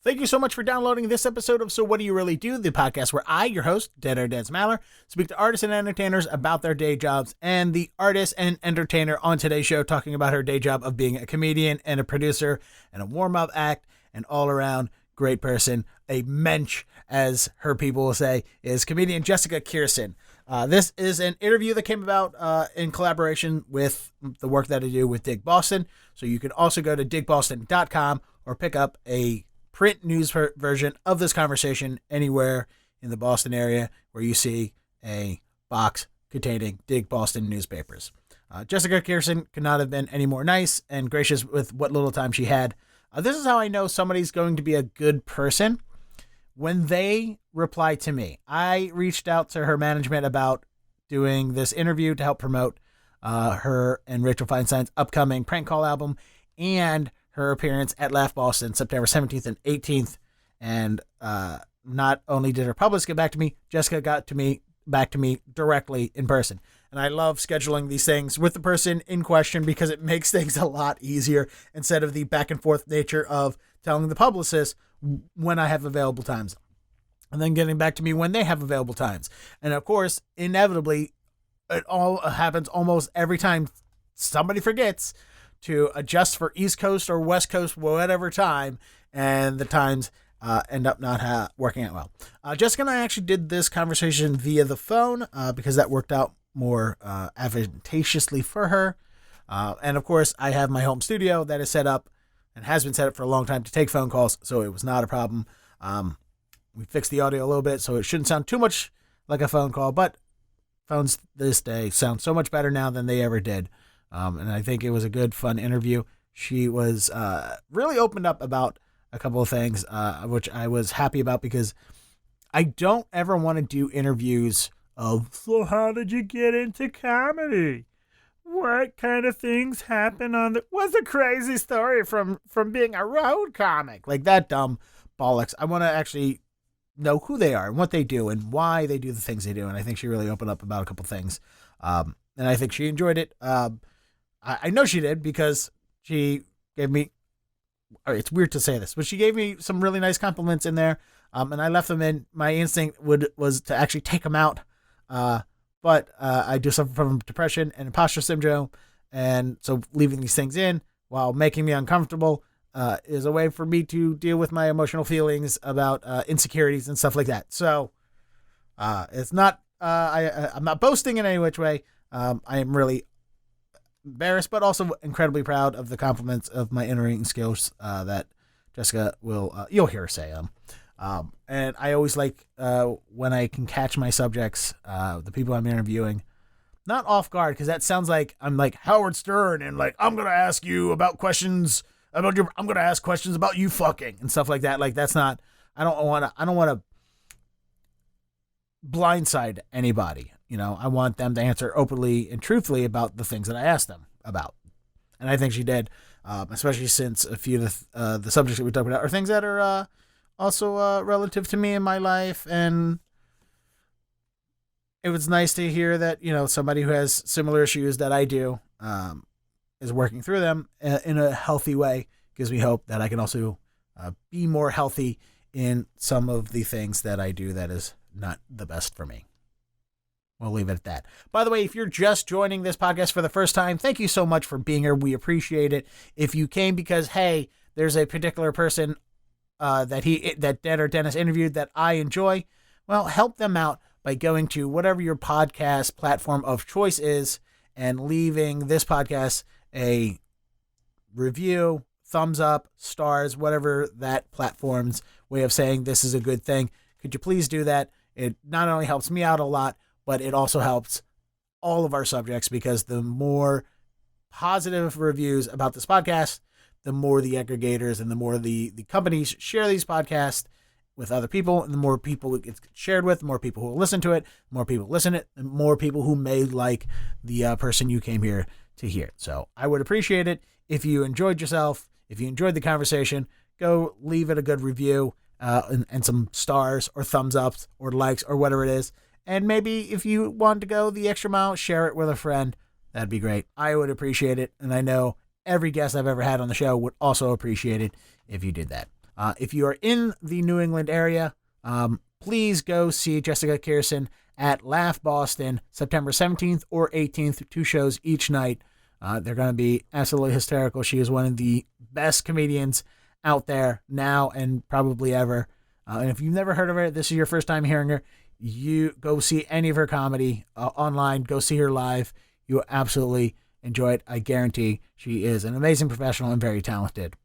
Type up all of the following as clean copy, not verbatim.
Thank you so much for downloading this episode of So What Do You Really Do, the podcast where I, your host, Dead Air Denz Maller, speak to artists and entertainers about their day jobs, and the artist and entertainer on today's show talking about her day job of being a comedian and a producer and a warm-up act and all-around great person, a mensch, as her people will say, is comedian Jessica Kirson. This is an interview that came about in collaboration with the work that I do with Dig Boston, so you can also go to digboston.com or pick up a print news version of this conversation anywhere in the Boston area where you see a box containing Dig Boston newspapers. Jessica Kirson could not have been any more nice and gracious with what little time she had. This is how I know somebody's going to be a good person. When they reply to me, I reached out to her management about doing this interview to help promote her and Rachel Feinstein's upcoming prank call album and her appearance at Laugh Boston September 17th and 18th. And not only did her publicist get back to me, Jessica got back to me directly in person. And I love scheduling these things with the person in question because it makes things a lot easier instead of the back and forth nature of telling the publicist when I have available times and then getting back to me when they have available times. And of course, inevitably, it all happens almost every time somebody forgets to adjust for East Coast or West Coast, whatever time, and the times end up not working out well. Jessica and I actually did this conversation via the phone because that worked out more advantageously for her. And of course, I have my home studio that is set up and has been set up for a long time to take phone calls, so it was not a problem. We fixed the audio a little bit, so it shouldn't sound too much like a phone call, but phones this day sound so much better now than they ever did. And I think it was a good, fun interview. She was really opened up about a couple of things, which I was happy about because I don't ever want to do interviews of, so how did you get into comedy? What kind of things happen what's a crazy story from being a road comic? Like that dumb bollocks. I want to actually know who they are and what they do and why they do the things they do. And I think she really opened up about a couple things. And I think she enjoyed it. I know she did because she gave me, it's weird to say this, but she gave me some really nice compliments in there. And I left them in. My instinct was to actually take them out. But I do suffer from depression and imposter syndrome. And so leaving these things in while making me uncomfortable is a way for me to deal with my emotional feelings about insecurities and stuff like that. So it's not, I'm not boasting in any which way. I am really embarrassed, but also incredibly proud of the compliments of my interviewing skills that Jessica will, you'll hear her say them. And I always like when I can catch my subjects, the people I'm interviewing, not off guard, because that sounds like I'm like Howard Stern and like I'm gonna ask you about questions about I'm gonna ask questions about you fucking and stuff like that. Like that's not. I don't want to blindside anybody. You know, I want them to answer openly and truthfully about the things that I asked them about, and I think she did, especially since a few of the subjects that we talked about are things that are also relative to me in my life, and it was nice to hear that, you know, somebody who has similar issues that I do is working through them in a healthy way. Gives me hope that I can also be more healthy in some of the things that I do that is not the best for me. We'll leave it at that. By the way, if you're just joining this podcast for the first time, thank you so much for being here. We appreciate it. If you came because, hey, there's a particular person that Dead or Dennis interviewed that I enjoy, well, help them out by going to whatever your podcast platform of choice is and leaving this podcast a review, thumbs up, stars, whatever that platform's way of saying this is a good thing. Could you please do that? It not only helps me out a lot, but it also helps all of our subjects, because the more positive reviews about this podcast, the more the aggregators and the more the companies share these podcasts with other people, and the more people it gets shared with, the more people who will listen to it, the more people listen to it, and more people who may like the person you came here to hear. So I would appreciate it if you enjoyed yourself, if you enjoyed the conversation, go leave it a good review and some stars or thumbs ups or likes or whatever it is. And maybe if you want to go the extra mile, share it with a friend. That'd be great. I would appreciate it. And I know every guest I've ever had on the show would also appreciate it if you did that. If you are in the New England area, please go see Jessica Kirson at Laugh Boston, September 17th or 18th, 2 shows each night. They're going to be absolutely hysterical. She is one of the best comedians out there now and probably ever. And if you've never heard of her, this is your first time hearing her, you go see any of her comedy online, go see her live. You will absolutely enjoy it. I guarantee she is an amazing professional and very talented.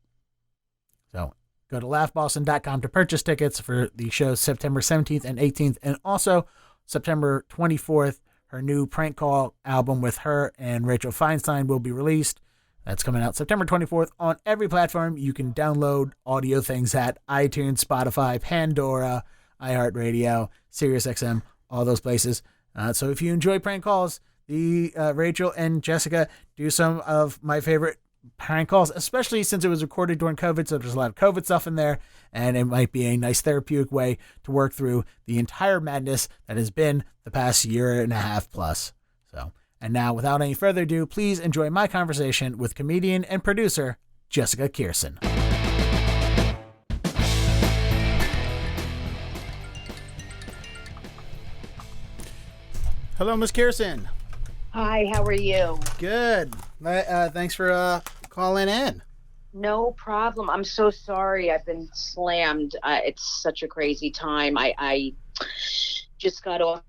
So go to laughboston.com to purchase tickets for the shows September 17th and 18th, and also September 24th, her new prank call album with her and Rachel Feinstein will be released. That's coming out September 24th on every platform. You can download audio things at iTunes, Spotify, Pandora, iHeartRadio, SiriusXM, all those places. So if you enjoy prank calls, the Rachel and Jessica do some of my favorite prank calls, especially since it was recorded during COVID, so there's a lot of COVID stuff in there, and it might be a nice therapeutic way to work through the entire madness that has been the past year and a half plus. So, and now, without any further ado, please enjoy my conversation with comedian and producer Jessica Kirson. Hello, Miss Kirson. Hi, how are you? Good. Thanks for calling in. No problem. I'm so sorry. I've been slammed. It's such a crazy time. I just got off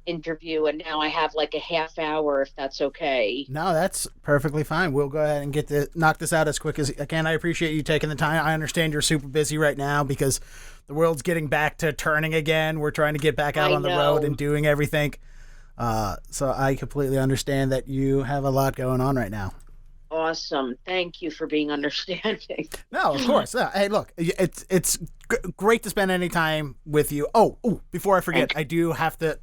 interview, and now I have like a half hour, if that's okay. No, that's perfectly fine. We'll go ahead and knock this out as quick as I can. I appreciate you taking the time. I understand you're super busy right now because the world's getting back to turning again. We're trying to get back out on the road and doing everything. So I completely understand that you have a lot going on right now. Awesome. Thank you for being understanding. No, of course. Hey, look, it's great to spend any time with you. Oh, before I forget, I do have to,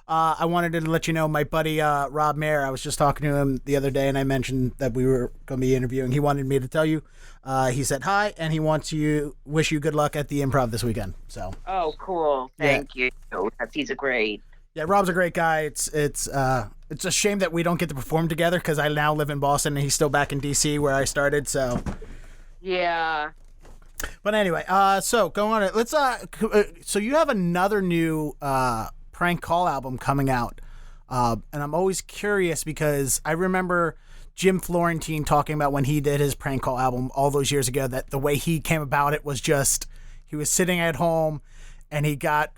I wanted to let you know my buddy, Rob Mayer, I was just talking to him the other day and I mentioned that we were going to be interviewing. He wanted me to tell you, he said hi, and he wants you, wish you good luck at the Improv this weekend. So. Oh, cool. Thank you. He's a great. Yeah, Rob's a great guy. It's a shame that we don't get to perform together because I now live in Boston and he's still back in DC where I started. So yeah. But anyway, so go on. Let's so you have another new prank call album coming out, and I'm always curious because I remember Jim Florentine talking about when he did his prank call album all those years ago that the way he came about it was just he was sitting at home and he got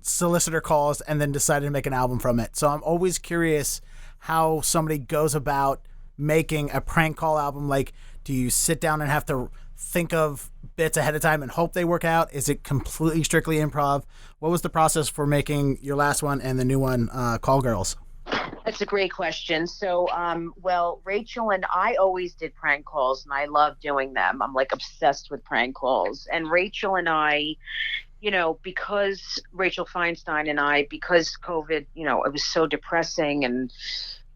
solicitor calls and then decided to make an album from it. So I'm always curious how somebody goes about making a prank call album. Like, do you sit down and have to think of bits ahead of time and hope they work out? Is it completely strictly improv? What was the process for making your last one and the new one, Call Girls? That's a great question. So, Rachel and I always did prank calls and I love doing them. I'm like obsessed with prank calls. And Rachel and I, because Rachel Feinstein and I, because COVID, it was so depressing and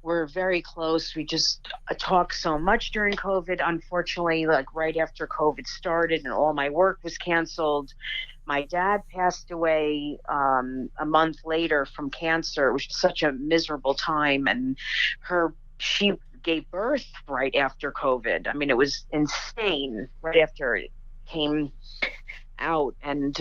we're very close. We just talked so much during COVID. Unfortunately, like right after COVID started and all my work was canceled, my dad passed away a month later from cancer. It was such a miserable time. And she gave birth right after COVID. I mean, it was insane right after it came out, and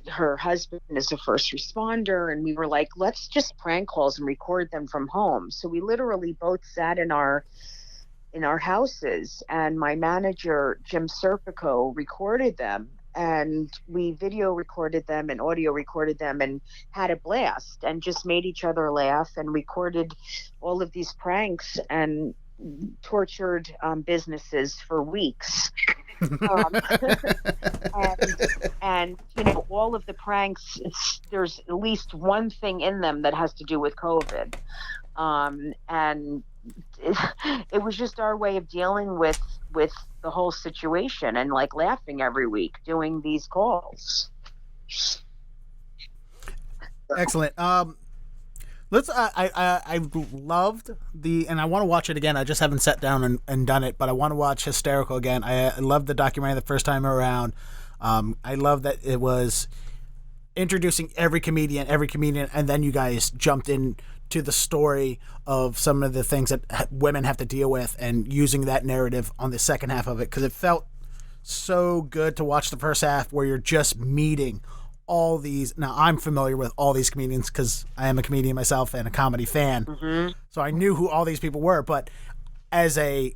her husband is a first responder, and we were like, let's just prank calls and record them from home. So we literally both sat in our houses, and my manager Jim Serpico recorded them, and we video recorded them and audio recorded them and had a blast and just made each other laugh and recorded all of these pranks and tortured businesses for weeks. And all of the pranks, there's at least one thing in them that has to do with COVID, and it was just our way of dealing with the whole situation and like laughing every week doing these calls. Excellent. I loved and I want to watch it again. I just haven't sat down and done it, but I want to watch Hysterical again. I loved the documentary the first time around. I love that it was introducing every comedian, and then you guys jumped in to the story of some of the things that women have to deal with and using that narrative on the second half of it, because it felt so good to watch the first half where you're just meeting all these. Now, I'm familiar with all these comedians because I am a comedian myself and a comedy fan. Mm-hmm. So I knew who all these people were. But as a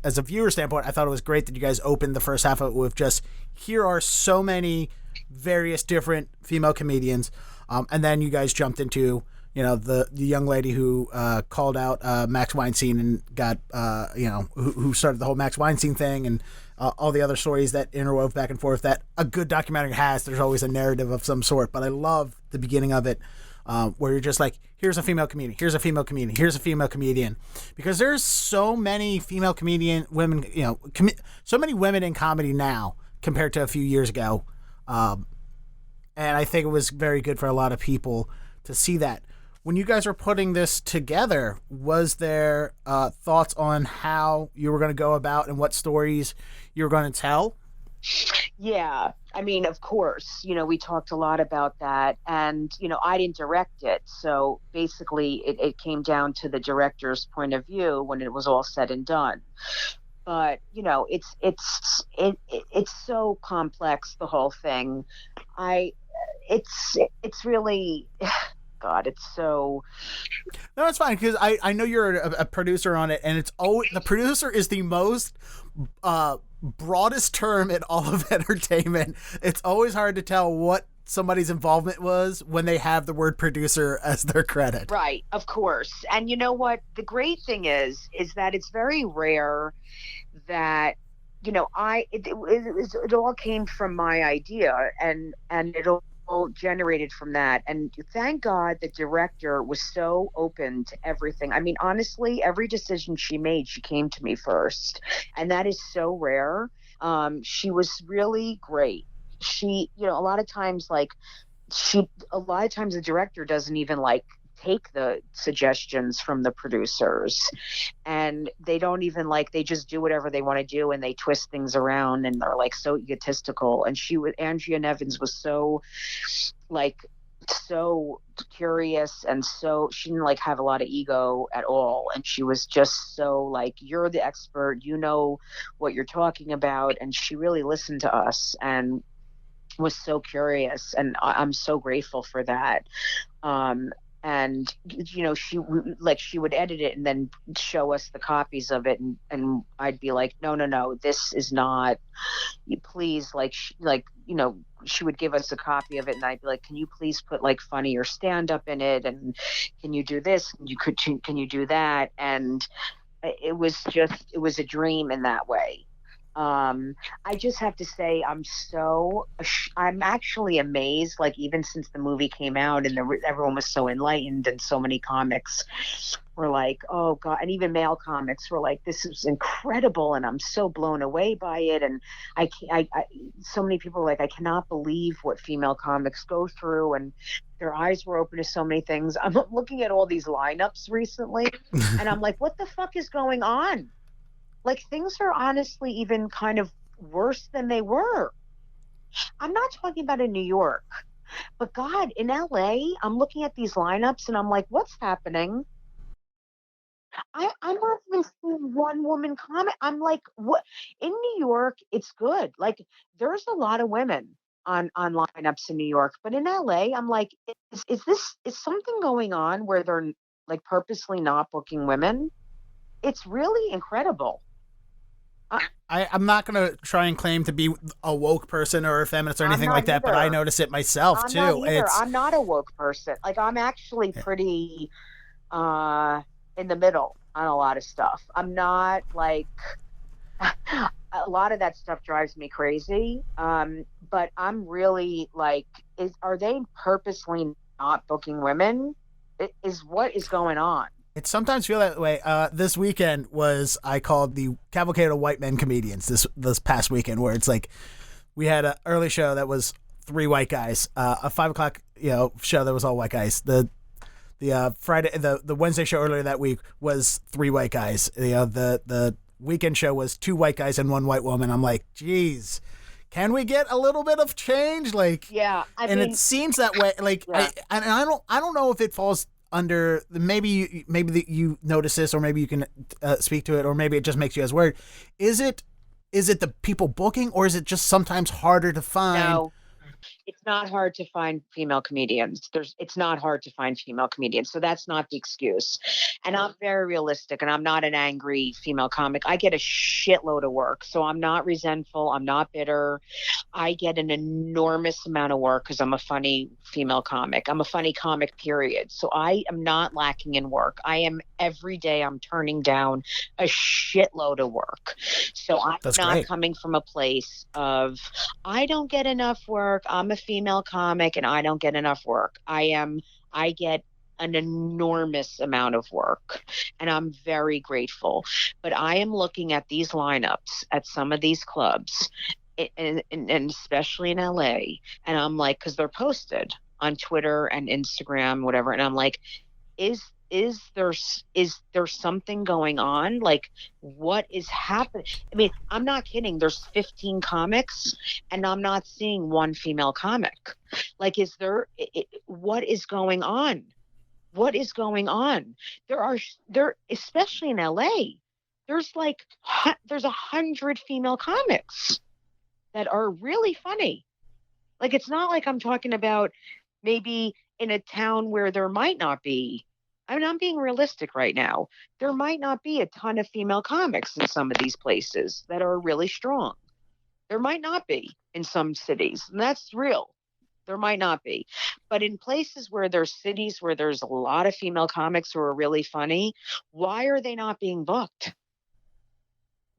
viewer standpoint, I thought it was great that you guys opened the first half of it with just, here are so many various different female comedians. And then you guys jumped into, the young lady who called out Max Weinstein and got, who started the whole Max Weinstein thing, and all the other stories that interwove back and forth that a good documentary has. There's always a narrative of some sort. But I love the beginning of it where you're just like, here's a female comedian, here's a female comedian, here's a female comedian. Because there's so many female women, so many women in comedy now compared to a few years ago. And I think it was very good for a lot of people to see that. When you guys were putting this together, was there thoughts on how you were going to go about and what stories you were going to tell? Yeah. I mean, of course, we talked a lot about that, and, I didn't direct it. So basically it came down to the director's point of view when it was all said and done. But, it's so complex, the whole thing. It's really, God, it's so. No, it's fine, because I know you're a producer on it, and it's always, the producer is the most broadest term in all of entertainment. It's always hard to tell what somebody's involvement was when they have the word producer as their credit. Right, of course. And you know what? The great thing is that it's very rare that, it all came from my idea, and it all generated from that. And thank God the director was so open to everything. I mean, honestly, every decision she made, she came to me first, and that is so rare. She was really great. She, a lot of times the director doesn't even take the suggestions from the producers, and they don't even they just do whatever they want to do, and they twist things around, and they're so egotistical. And Andrea Nevins was so so curious, and so she didn't have a lot of ego at all, and she was just so you're the expert, what you're talking about. And she really listened to us and was so curious, and I'm so grateful for that. And she would edit it and then show us the copies of it, and I'd be like, no, this is not, please, she would give us a copy of it, and I'd be like, can you please put funnier stand up in it, and can you do this, can you do that? And it was a dream in that way. I just have to say, I'm actually amazed, even since the movie came out and everyone was so enlightened, and so many comics were like, oh God, and even male comics were like, this is incredible, and I'm so blown away by it. And so many people were like, I cannot believe what female comics go through, and their eyes were open to so many things. I'm looking at all these lineups recently, and I'm like, what the fuck is going on? Things are honestly even kind of worse than they were. I'm not talking about in New York, but God, in LA, I'm looking at these lineups and I'm like, what's happening? I'm not even seeing one woman comic. I'm like, what? In New York, it's good. There's a lot of women on lineups in New York, but in LA, I'm like, is something going on where they're purposely not booking women? It's really incredible. I'm not going to try and claim to be a woke person or a feminist or anything like that, but I notice it myself too. I'm not a woke person. I'm actually pretty in the middle on a lot of stuff. I'm not a lot of that stuff drives me crazy. But I'm really are they purposely not booking women? What is going on? It sometimes feel that way. This weekend I called the Cavalcade of White Men Comedians this past weekend, where it's we had an early show that was 3 white guys, a 5 o'clock show that was all white guys. The Friday, the Wednesday show earlier that week was 3 white guys. The weekend show was 2 white guys and 1 white woman. I'm like, geez, can we get a little bit of change? Yeah, it seems that way. Yeah. I don't know if it falls under maybe you notice this, or maybe you can speak to it, or maybe it just makes you as worried. Is it is it the people booking, or is it just sometimes harder to find? No, it's not hard to find female comedians. It's not hard to find female comedians. So that's not the excuse. And I'm very realistic and I'm not an angry female comic. I get a shitload of work. So I'm not resentful. I'm not bitter. I get an enormous amount of work because I'm a funny female comic. I'm a funny comic, period. So I am not lacking in work. I am every day I'm turning down a shitload of work. So I'm That's not great. coming from a place of I don't get enough work. I'm a female comic and I don't get enough work. I get an enormous amount of work and I'm very grateful. But I am looking at these lineups at some of these clubs and especially in LA. And I'm like, because they're posted on Twitter and Instagram, whatever. And I'm like, is is there something going on? Like, what is happening? I mean, I'm not kidding. There's 15 comics, and I'm not seeing one female comic. Like, what is going on? What is going on? There, especially in LA. There's like there's 100 female comics that are really funny. Like, it's not like I'm talking about maybe in a town where there might not be. I mean, I'm being realistic right now. There might not be a ton of female comics in some of these places that are really strong. There might not be in some cities, and that's real. There might not be. But in places where there's cities where there's a lot of female comics who are really funny, why are they not being booked?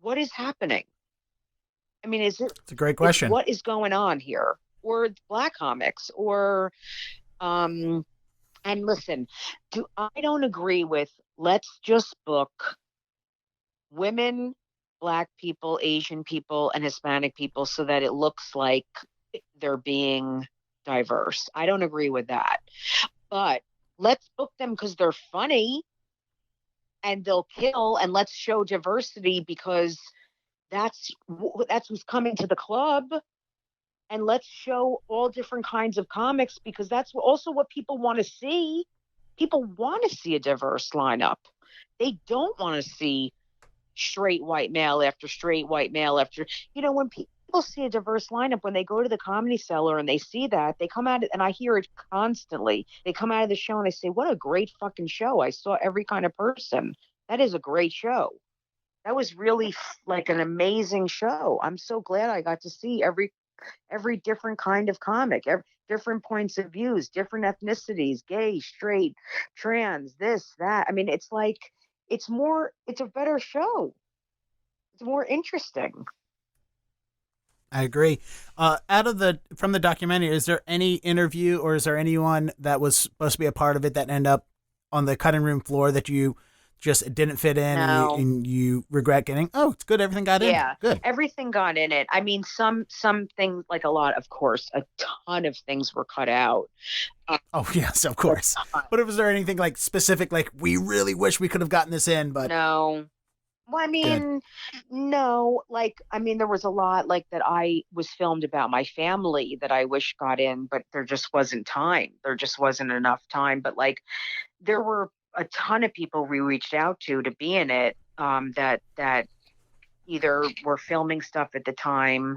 What is happening? I mean, It's a great question. what is going on here? Or black comics or and listen, I don't agree with let's just book women, black people, Asian people, and Hispanic people so that it looks like they're being diverse. I don't agree with that. But let's book them because they're funny and they'll kill, and let's show diversity because that's who's coming to the club. And let's show all different kinds of comics because that's also what people want to see. People want to see a diverse lineup. They don't want to see straight white male after straight white male after, when people see a diverse lineup, when they go to the Comedy Cellar and they see that, they come out, and I hear it constantly. They come out of the show and they say, what a great fucking show. I saw every kind of person. That is a great show. That was really like an amazing show. I'm so glad I got to see every different kind of comic, different points of views, different ethnicities, gay, straight, trans, this, that. I mean, it's like, it's a better show. It's more interesting. I agree. From the documentary, is there any interview or is there anyone that was supposed to be a part of it that ended up on the cutting room floor that you just didn't fit in No. and you regret getting? Oh, it's good. Everything got in. Yeah, Good. everything got in it. I mean, some things, like a lot, of course, a ton of things were cut out. Oh, yes, of course. But was there anything like specific, like we really wish we could have gotten this in, but No. Well, I mean, no, like, I mean, there was a lot like that I was filmed about my family that I wish got in, but there just wasn't time. There just wasn't enough time. But like, there were a ton of people we reached out to be in it, that either were filming stuff at the time,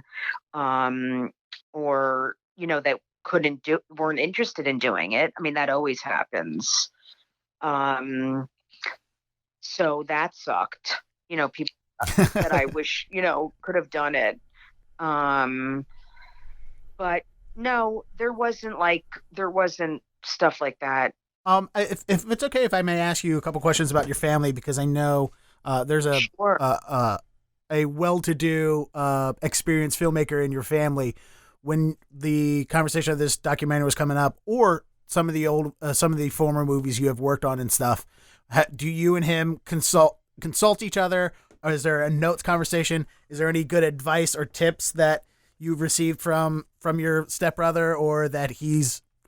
or, that weren't interested in doing it. I mean, that always happens. So that sucked. People that I wish, could have done it. But no, there wasn't stuff like that. If it's okay, if I may ask you a couple questions about your family, because I know there's Sure. a well-to-do, experienced filmmaker in your family. When the conversation of this documentary was coming up, or some of the former movies you have worked on and stuff, do you and him consult each other, or is there a notes conversation? Is there any good advice or tips that you've received from your stepbrother, or that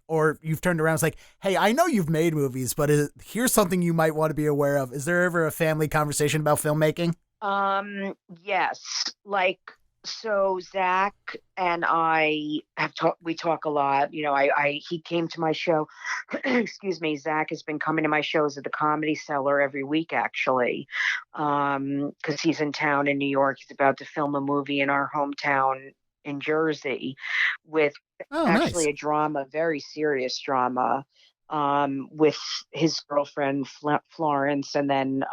or you've turned around and it's like, hey, I know you've made movies, but here's something you might want to be aware of? Is there ever a family conversation about filmmaking? Yes. Like, So Zach and I have talked. We talk a lot. He came to my show. Excuse me. Zach has been coming to my shows at the Comedy Cellar every week, actually, because he's in town in New York. He's about to film a movie in our hometown in Jersey, with Oh, actually nice. a drama, very serious drama, with his girlfriend Florence, and then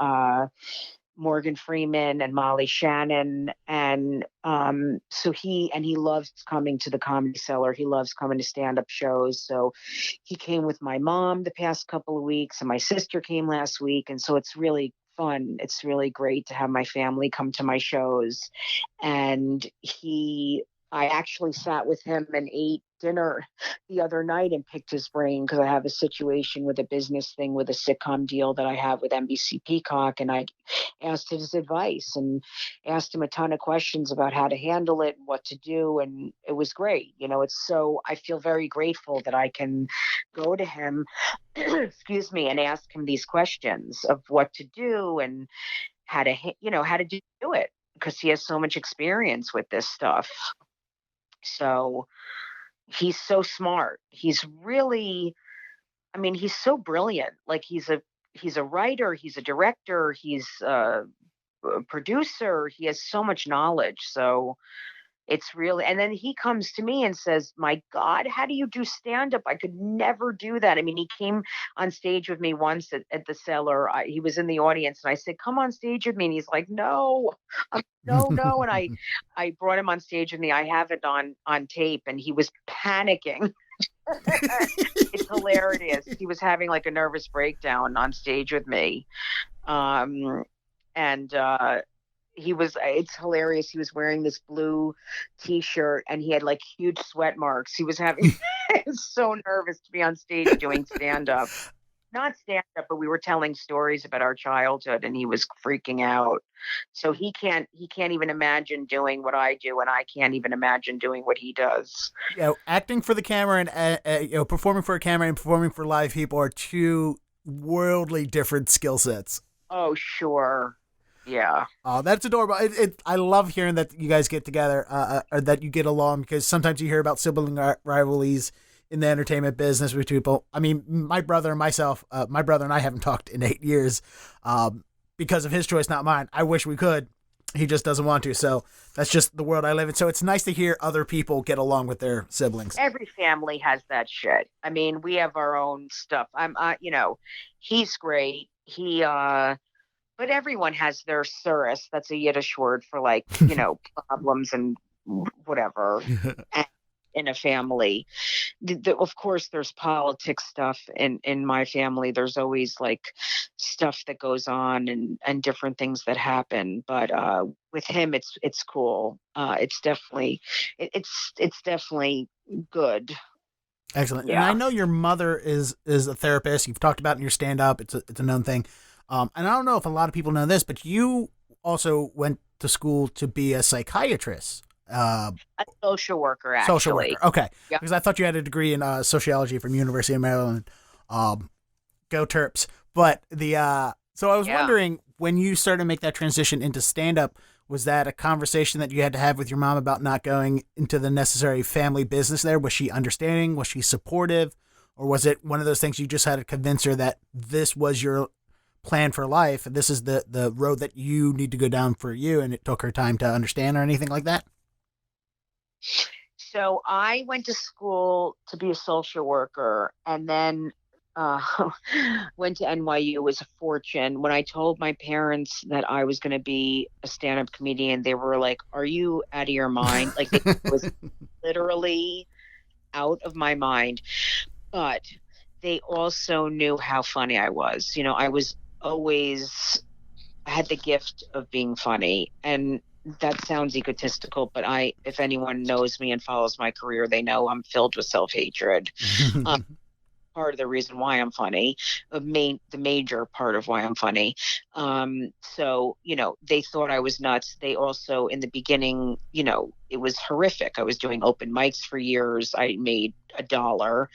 Morgan Freeman and Molly Shannon. And he loves coming to the Comedy Cellar. He loves coming to stand-up shows. So he came with my mom the past couple of weeks, and my sister came last week. And so it's really fun. It's really great to have my family come to my shows. And I actually sat with him and ate dinner the other night and picked his brain, because I have a situation with a business thing with a sitcom deal that I have with NBC Peacock. And I asked his advice and asked him a ton of questions about how to handle it and what to do. And it was great. I feel very grateful that I can go to him, excuse me, and ask him these questions of what to do and how to do it, because he has so much experience with this stuff. So he's so smart. He's really, I mean, he's so brilliant. Like he's a writer, he's a director, he's a producer. He has so much knowledge. So it's really, and then he comes to me and says, "My God, how do you do stand up? I could never do that." I mean, he came on stage with me once at the Cellar. He was in the audience, and I said, "Come on stage with me." And he's like, "No, no, no." And I brought him on stage with me. I have it on tape, and he was panicking. It's hilarious. He was having like a nervous breakdown on stage with me. Um, and it's hilarious. He was wearing this blue t-shirt and he had like huge sweat marks. He was having he was so nervous to be on stage doing stand up. Not stand up, but we were telling stories about our childhood and he was freaking out. So he can't even imagine doing what I do, and I can't even imagine doing what he does. Acting for the camera and performing for a camera and performing for live people are two worldly different skill sets. Oh, sure. Yeah. Oh, that's adorable. I love hearing that you guys get together, or that you get along, because sometimes you hear about sibling rivalries in the entertainment business with people. I mean, my brother and I haven't talked in 8 years, because of his choice, not mine. I wish we could. He just doesn't want to. So that's just the world I live in. So it's nice to hear other people get along with their siblings. Every family has that shit. I mean, we have our own stuff. He's great. But everyone has their surus. That's a Yiddish word for like, problems and whatever in a family. Of course, there's politics stuff in my family. There's always like stuff that goes on and different things that happen. But with him, it's cool. It's definitely good. Excellent. And I Yeah. know your mother is a therapist. You've talked about it in your stand up. It's a known thing. And I don't know if a lot of people know this, but you also went to school to be a psychiatrist. A social worker, Social actually. worker. Okay. Yeah. Because I thought you had a degree in sociology from University of Maryland. Go Terps. But so I was Yeah. wondering, when you started to make that transition into stand up, was that a conversation that you had to have with your mom about not going into the necessary family business there? Was she understanding? Was she supportive? Or was it one of those things you just had to convince her that this was your plan for life and this is the road that you need to go down for you, and it took her time to understand or anything like that? So I went to school to be a social worker, and then uh, went to NYU. It was a fortune. When I told my parents that I was going to be a stand-up comedian, they were like, "Are you out of your mind?" Like, it was literally out of my mind. But they also knew how funny I was. I was always I had the gift of being funny. And that sounds egotistical, but if anyone knows me and follows my career, they know I'm filled with self-hatred. Part of the reason why I'm funny, the major part of why I'm funny. So, they thought I was nuts. They also, in the beginning, it was horrific. I was doing open mics for years. I made $1.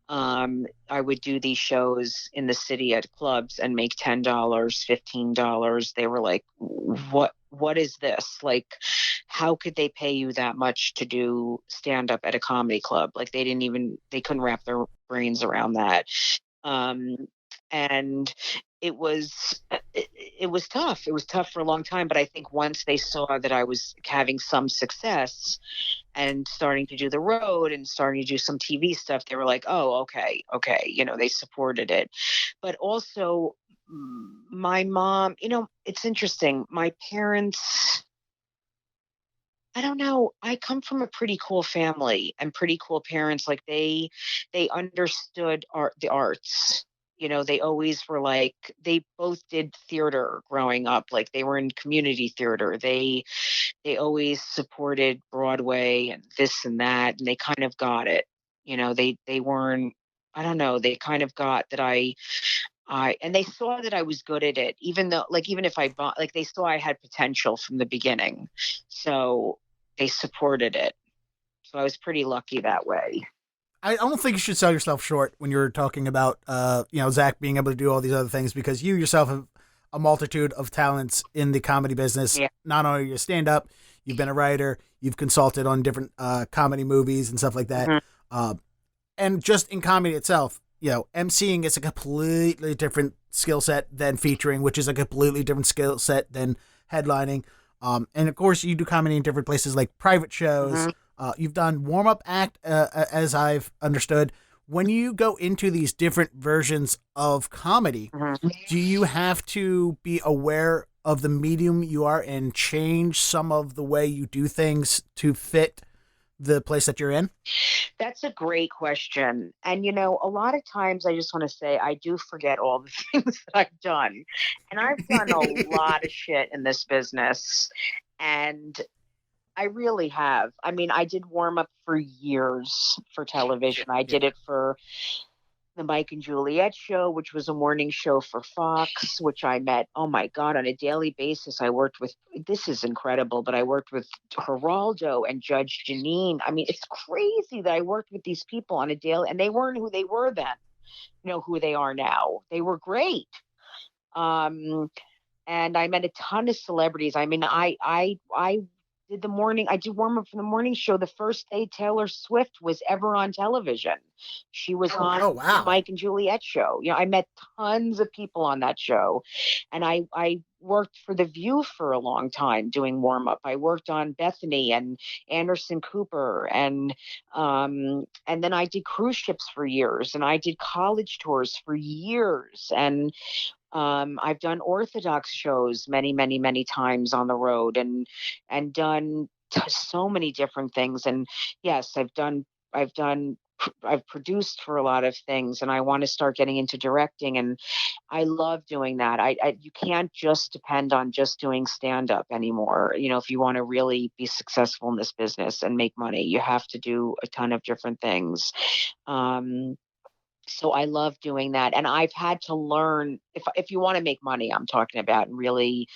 I would do these shows in the city at clubs and make $10, $15. They were like, "What? what is this? Like, how could they pay you that much to do stand up at a comedy club? Like, they couldn't wrap their brains around that. Um, and it was, it was tough. It was tough for a long time. But I think once they saw that I was having some success and starting to do the road and starting to do some TV stuff, they were like, oh, okay, okay. They supported it. But also, my mom, it's interesting. My parents, I don't know. I come from a pretty cool family and pretty cool parents. Like they understood the arts. They always were like, they both did theater growing up. Like they were in community theater. They always supported Broadway and this and that, and they kind of got it. They weren't. I don't know. They kind of got that and they saw that I was good at it, even though, like, even if I bought, like, they saw I had potential from the beginning. So they supported it. So I was pretty lucky that way. I don't think you should sell yourself short when you're talking about, Zach being able to do all these other things, because you yourself have a multitude of talents in the comedy business. Yeah. Not only you stand up, you've been a writer, you've consulted on different comedy movies and stuff like that. Mm-hmm. And just in comedy itself, emceeing is a completely different skill set than featuring, which is a completely different skill set than headlining. And of course, you do comedy in different places like private shows. Mm-hmm. You've done warm-up act, as I've understood. When you go into these different versions of comedy, Mm-hmm. do you have to be aware of the medium you are and change some of the way you do things to fit the place that you're in? That's a great question. And, a lot of times I just want to say I do forget all the things that I've done. And I've done a lot of shit in this business. And I really have. I mean, I did warm up for years for television. I did it for the Mike and Juliet show, which was a morning show for Fox, which I met, oh my God, on a daily basis. I worked with, this is incredible, but I worked with Geraldo and Judge Janine. I mean, it's crazy that I worked with these people on a daily, and they weren't who they were then, who they are now. They were great. And I met a ton of celebrities. I mean, I did warm up for the morning show the first day Taylor Swift was ever on television. She was on the Mike and Juliet show. I met tons of people on that show. And I worked for The View for a long time doing warm up. I worked on Bethany and Anderson Cooper, and then I did cruise ships for years, and I did college tours for years. And I've done Orthodox shows many, many, many times on the road, and done so many different things. And yes, I've produced for a lot of things, and I want to start getting into directing, and I love doing that. You can't just depend on just doing stand up anymore. If you want to really be successful in this business and make money, you have to do a ton of different things. So I love doing that. And I've had to learn, if you want to make money, I'm talking about, and really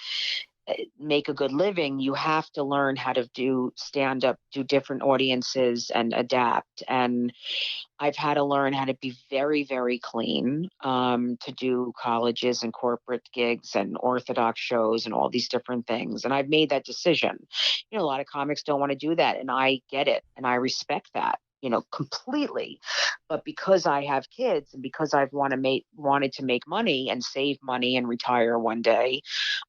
make a good living, you have to learn how to do stand up, do different audiences, and adapt. And I've had to learn how to be very, very clean, to do colleges and corporate gigs and Orthodox shows and all these different things. And I've made that decision. A lot of comics don't want to do that, and I get it, and I respect that, completely. But because I have kids, and because I've wanted to make money and save money and retire one day,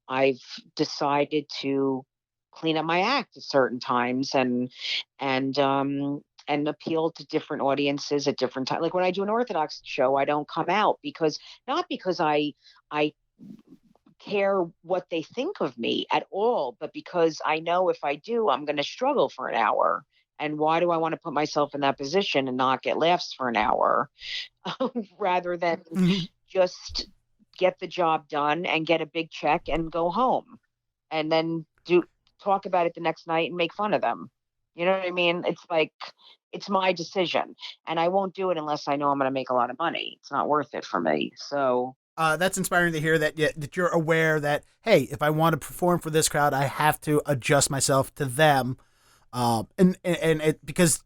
I've decided to clean up my act at certain times, and appeal to different audiences at different times. Like when I do an Orthodox show, I don't come out not because I care what they think of me at all, but because I know if I do, I'm going to struggle for an hour. And why do I want to put myself in that position and not get laughs for an hour rather than just get the job done and get a big check and go home, and then talk about it the next night and make fun of them. You know what I mean? It's like, it's my decision, and I won't do it unless I know I'm going to make a lot of money. It's not worth it for me. So that's inspiring to hear that you're aware that, hey, if I want to perform for this crowd, I have to adjust myself to them. And it, because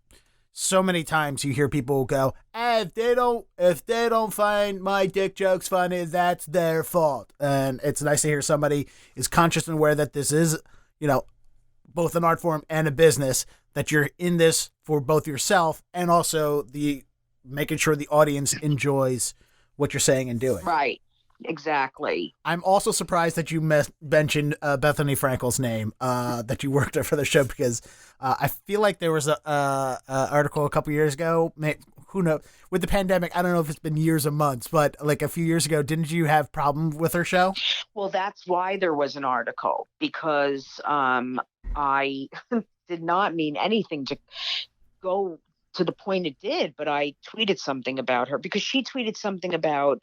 so many times you hear people go, if they don't find my dick jokes funny, that's their fault. And it's nice to hear somebody is conscious and aware that this is, you know, both an art form and a business, that you're in this for both yourself and also the making sure the audience enjoys what you're saying and doing. Right. Exactly. I'm also surprised that you mentioned Bethany Frankel's name, that you worked for the show, because I feel like there was a article a couple years ago. Who knows? With the pandemic, I don't know if it's been years or months, but like a few years ago, didn't you have problem with her show? Well, that's why there was an article, because I did not mean anything to go to the point it did, but I tweeted something about her because she tweeted something about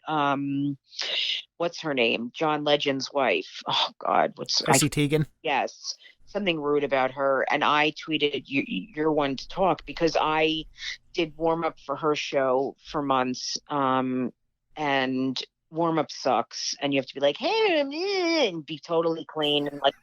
what's her name? John Legend's wife. Oh God, Chrissy Teigen? Yes, something rude about her, and I tweeted, "You're one to talk," because I did warm up for her show for months, and warm up sucks, and you have to be like, "Hey," and be totally clean, and like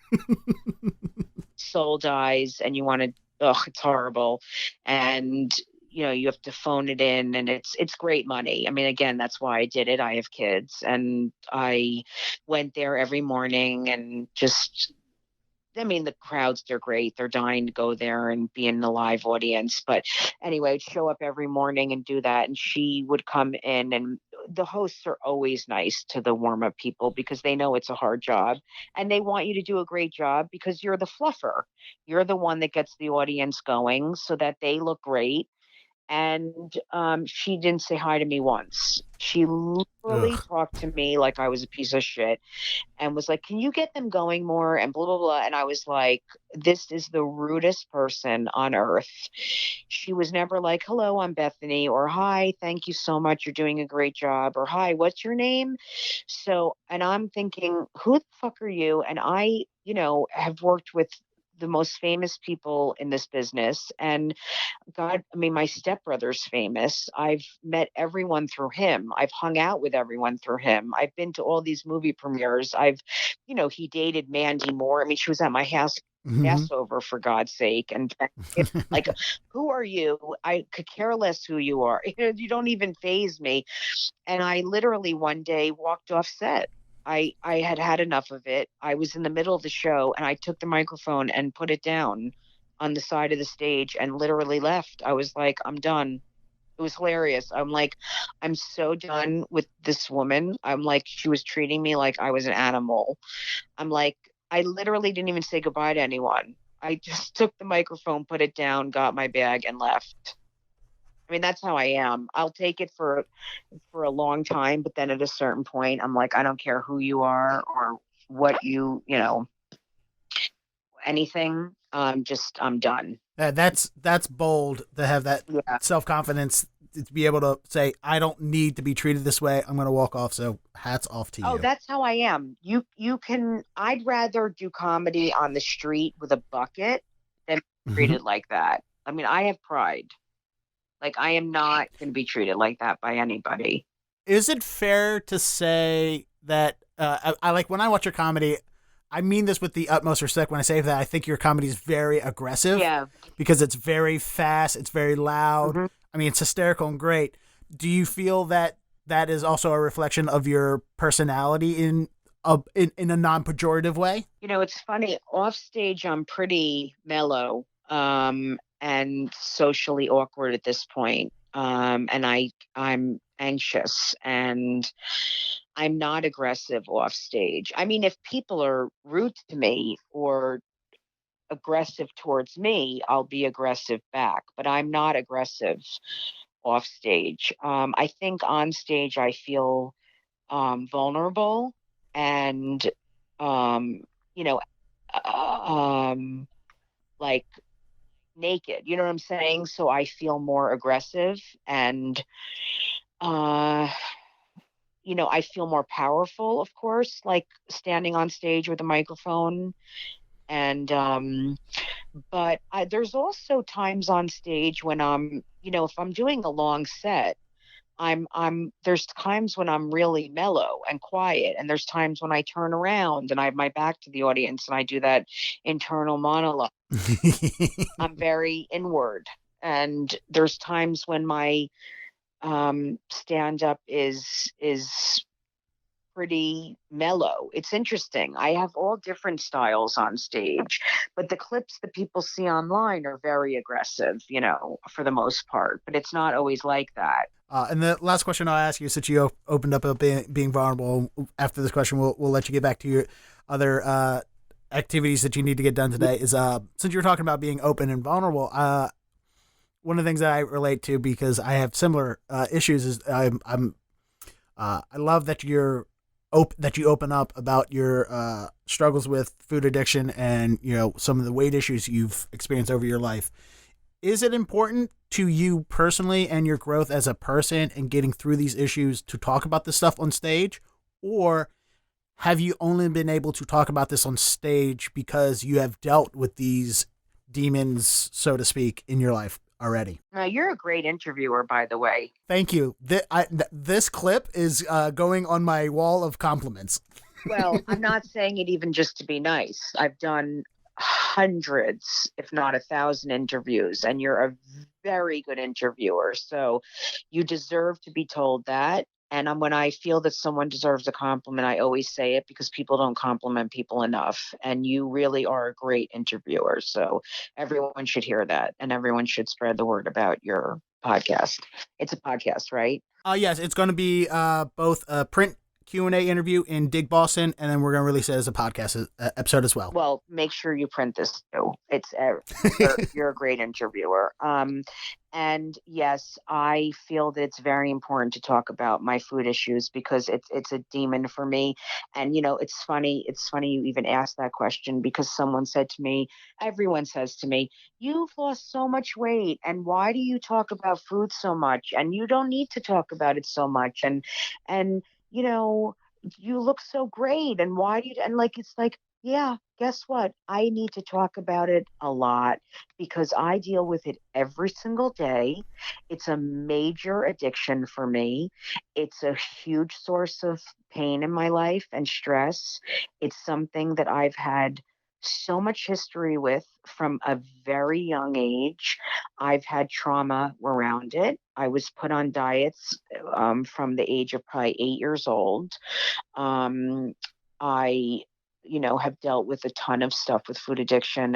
soul dies, and you want to. Ugh, it's horrible, and you have to phone it in, and it's great money. I mean, again, that's why I did it. I have kids, and I went there every morning, and just, I mean, the crowds, they're great. They're dying to go there and be in the live audience. But anyway, I'd show up every morning and do that. And she would come in, and the hosts are always nice to the warm up people because they know it's a hard job and they want you to do a great job because you're the fluffer. You're the one that gets the audience going so that they look great. And she didn't say hi to me once. She literally Ugh. talked to me like I was a piece of shit and was like, "Can you get them going more?" And blah, blah, blah. And I was like, this is the rudest person on earth. She was never like, "Hello, I'm Bethany," or "Hi, thank you so much. You're doing a great job," or "Hi, what's your name?" So, and I'm thinking, who the fuck are you? And I, have worked with the most famous people in this business. And God, I mean, my stepbrother's famous. I've met everyone through him. I've hung out with everyone through him. I've been to all these movie premieres. He dated Mandy Moore. I mean, she was at my house Mm-hmm. Passover, for God's sake. And it's like, who are you? I could care less who you are. You don't even faze me. And I literally one day walked off set. I had had enough of it. I was in the middle of the show and I took the microphone and put it down on the side of the stage and literally left. I was like, I'm done. It was hilarious. I'm like, I'm so done with this woman. I'm like, she was treating me like I was an animal. I'm like, I literally didn't even say goodbye to anyone. I just took the microphone, put it down, got my bag, and left. I mean, that's how I am. I'll take it for a long time, but then at a certain point, I'm like, I don't care who you are or what anything. I'm done. That's bold to have that Yeah. self confidence to be able to say, I don't need to be treated this way. I'm going to walk off. So hats off to Oh, you. that's how I am. You can. I'd rather do comedy on the street with a bucket than be Mm-hmm. treated like that. I mean, I have pride. Like, I am not going to be treated like that by anybody. Is it fair to say that I like when I watch your comedy? I mean this with the utmost respect when I say that I think your comedy is very aggressive Yeah. because it's very fast, it's very loud. Hmm. I mean, it's hysterical and great. Do you feel that that is also a reflection of your personality in a non pejorative way? It's funny. Off stage, I'm pretty mellow, and socially awkward at this point. And I'm anxious and I'm not aggressive off stage. I mean, if people are rude to me or aggressive towards me, I'll be aggressive back, but I'm not aggressive off stage. I think on stage, I feel vulnerable and, um, you know, like naked. You know what I'm saying? So I feel more aggressive and, uh, I feel more powerful, of course, like standing on stage with a microphone. And, but there's also times on stage when if I'm doing a long set, there's times when I'm really mellow and quiet, and there's times when I turn around and I have my back to the audience and I do that internal monologue. I'm very inward. And there's times when my stand up is pretty mellow. It's interesting. I have all different styles on stage, but the clips that people see online are very aggressive, for the most part, but it's not always like that. And the last question I'll ask you, since you opened up about being vulnerable, after this question, we'll let you get back to your other activities that you need to get done today. Is since you're talking about being open and vulnerable, one of the things that I relate to because I have similar issues is I love that that you open up about your struggles with food addiction and some of the weight issues you've experienced over your life. Is it important to you personally and your growth as a person and getting through these issues to talk about this stuff on stage? Or have you only been able to talk about this on stage because you have dealt with these demons, so to speak, in your life already? You're a great interviewer, by the way. Thank you. This clip is going on my wall of compliments. Well, I'm not saying it even just to be nice. I've done hundreds, if not 1,000 interviews, and you're a very good interviewer. So you deserve to be told that. And when I feel that someone deserves a compliment, I always say it because people don't compliment people enough. And you really are a great interviewer. So everyone should hear that, and everyone should spread the word about your podcast. It's a podcast, right? Yes, it's going to be both a print Q&A interview in Dig Boston, and then we're going to release it as a podcast episode as well. Well, make sure you print this too. It's you're a great interviewer. And yes, I feel that it's very important to talk about my food issues because it's a demon for me. And it's funny. It's funny you even asked that question because someone said to me, everyone says to me, "You've lost so much weight, and why do you talk about food so much? And you don't need to talk about it so much. And you look so great. And why do you?" And it's like, yeah, guess what? I need to talk about it a lot because I deal with it every single day. It's a major addiction for me. It's a huge source of pain in my life and stress. It's something that I've had so much history with from a very young age. I've had trauma around it. I was put on diets from the age of probably 8 years old. I have dealt with a ton of stuff with food addiction,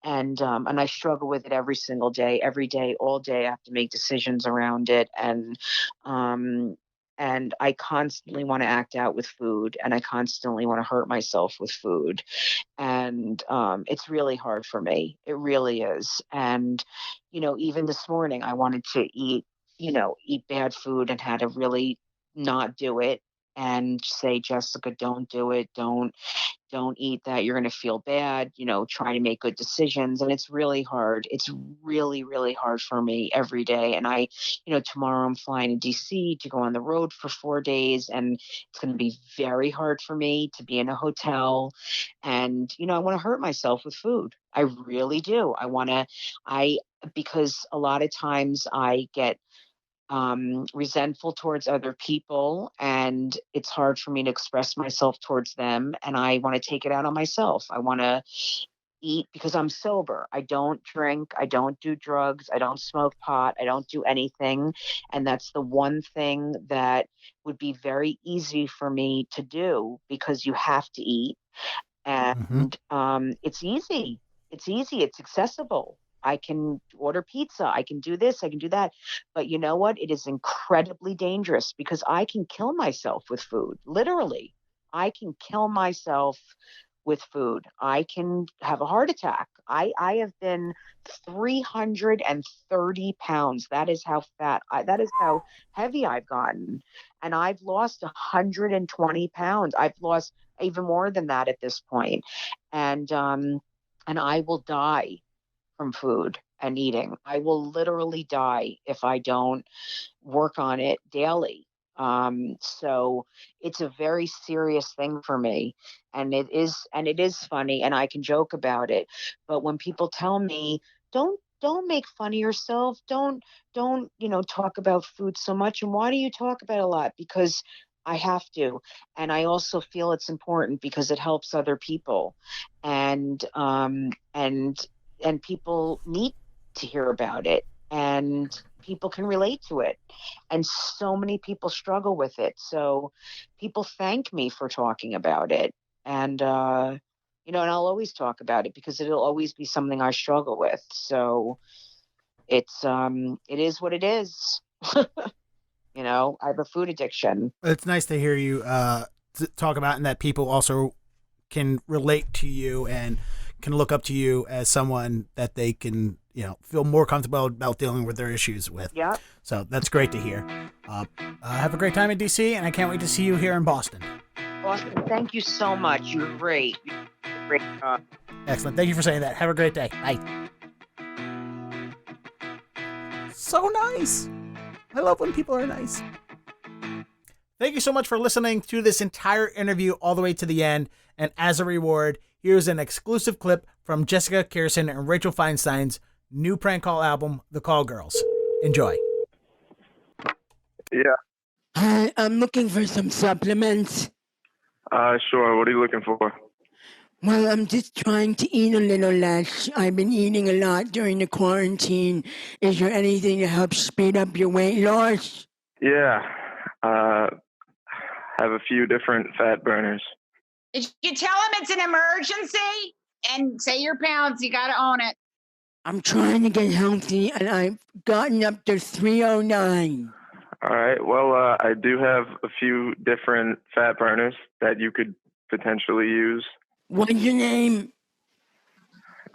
and I struggle with it every single day, every day, all day. I have to make decisions around it, and I constantly want to act out with food, and I constantly want to hurt myself with food, and it's really hard for me. It really is. And even this morning, I wanted to eat bad food and had to really not do it and say, Jessica, don't do it. Don't eat that. You're going to feel bad, try to make good decisions. And it's really hard. It's really, really hard for me every day. And tomorrow I'm flying to DC to go on the road for 4 days. And it's going to be very hard for me to be in a hotel. And, I want to hurt myself with food. I really do. Because a lot of times I get resentful towards other people, and it's hard for me to express myself towards them. And I want to take it out on myself. I want to eat because I'm sober. I don't drink. I don't do drugs. I don't smoke pot. I don't do anything. And that's the one thing that would be very easy for me to do because you have to eat. Mm-hmm. And it's easy. It's easy. It's accessible. I can order pizza. I can do this. I can do that. But you know what? It is incredibly dangerous because I can kill myself with food. Literally, I can kill myself with food. I can have a heart attack. I have been 330 pounds. That is how that is how heavy I've gotten. And I've lost 120 pounds. I've lost even more than that at this point. And I will die from food and eating. I will literally die if I don't work on it daily. So it's a very serious thing for me, and it is funny, and I can joke about it. But when people tell me, don't make fun of yourself, don't talk about food so much, and why do you talk about it a lot? Because I have to, and I also feel it's important because it helps other people, and and people need to hear about it. and people can relate to it. And so many people struggle with it. So people thank me for talking about it. And, and I'll always talk about it because it'll always be something I struggle with. So it is what it is. I have a food addiction. It's nice to hear you talk about, and that people also can relate to you and can look up to you as someone that they can, feel more comfortable about dealing with their issues with. Yeah. So that's great to hear. Have a great time in DC, and I can't wait to see you here in Boston. Austin, thank you so much. You're great. Great job. Excellent. Thank you for saying that. Have a great day. Bye. So nice. I love when people are nice. Thank you so much for listening to this entire interview all the way to the end. And as a reward, here's an exclusive clip from Jessica Kirson and Rachel Feinstein's new prank call album, The Call Girls. Enjoy. Yeah. Hi, I'm looking for some supplements. Sure. What are you looking for? Well, I'm just trying to eat a little less. I've been eating a lot during the quarantine. Is there anything to help speed up your weight loss? Yeah. Have a few different fat burners. Did you tell him it's an emergency? And say your pounds, you gotta own it. I'm trying to get healthy, and I've gotten up to 309. All right. Well, I do have a few different fat burners that you could potentially use. What's your name?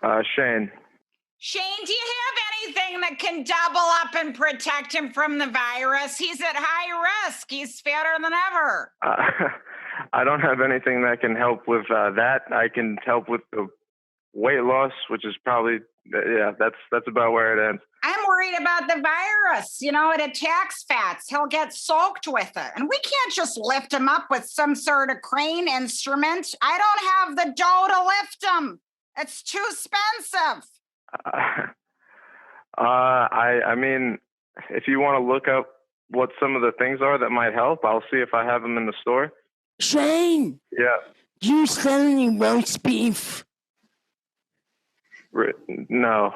Shane. Shane, do you have anything that can double up and protect him from the virus? He's at high risk. He's fatter than ever. I don't have anything that can help with that. I can help with the weight loss, which is probably, that's about where it ends. I'm worried about the virus. It attacks fats. He'll get soaked with it. And we can't just lift him up with some sort of crane instrument. I don't have the dough to lift him. It's too expensive. I mean, if you want to look up what some of the things are that might help, I'll see if I have them in the store. Shane! Yeah. Do you sell any roast beef? No.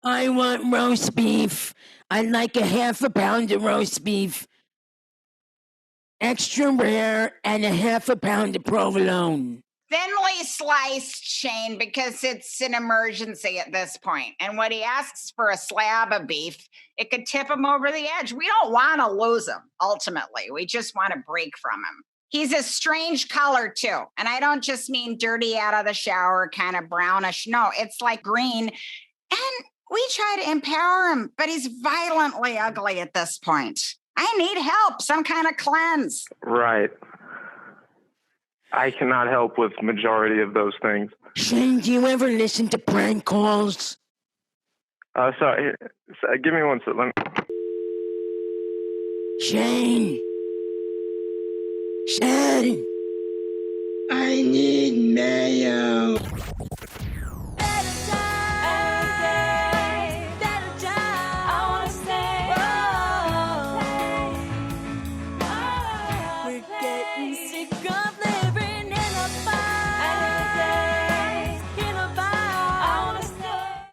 I want roast beef. I'd like a half a pound of roast beef. Extra rare, and a half a pound of provolone. Thinly sliced, Shane, because it's an emergency at this point. And when he asks for a slab of beef, it could tip him over the edge. We don't want to lose him, ultimately. We just want to break from him. He's a strange color, too. And I don't just mean dirty out of the shower, kind of brownish. No, it's like green. And we try to empower him, but he's violently ugly at this point. I need help, some kind of cleanse. Right. I cannot help with majority of those things. Shane, do you ever listen to prank calls? Sorry, give me one second. Shane! Shane! I need mayo.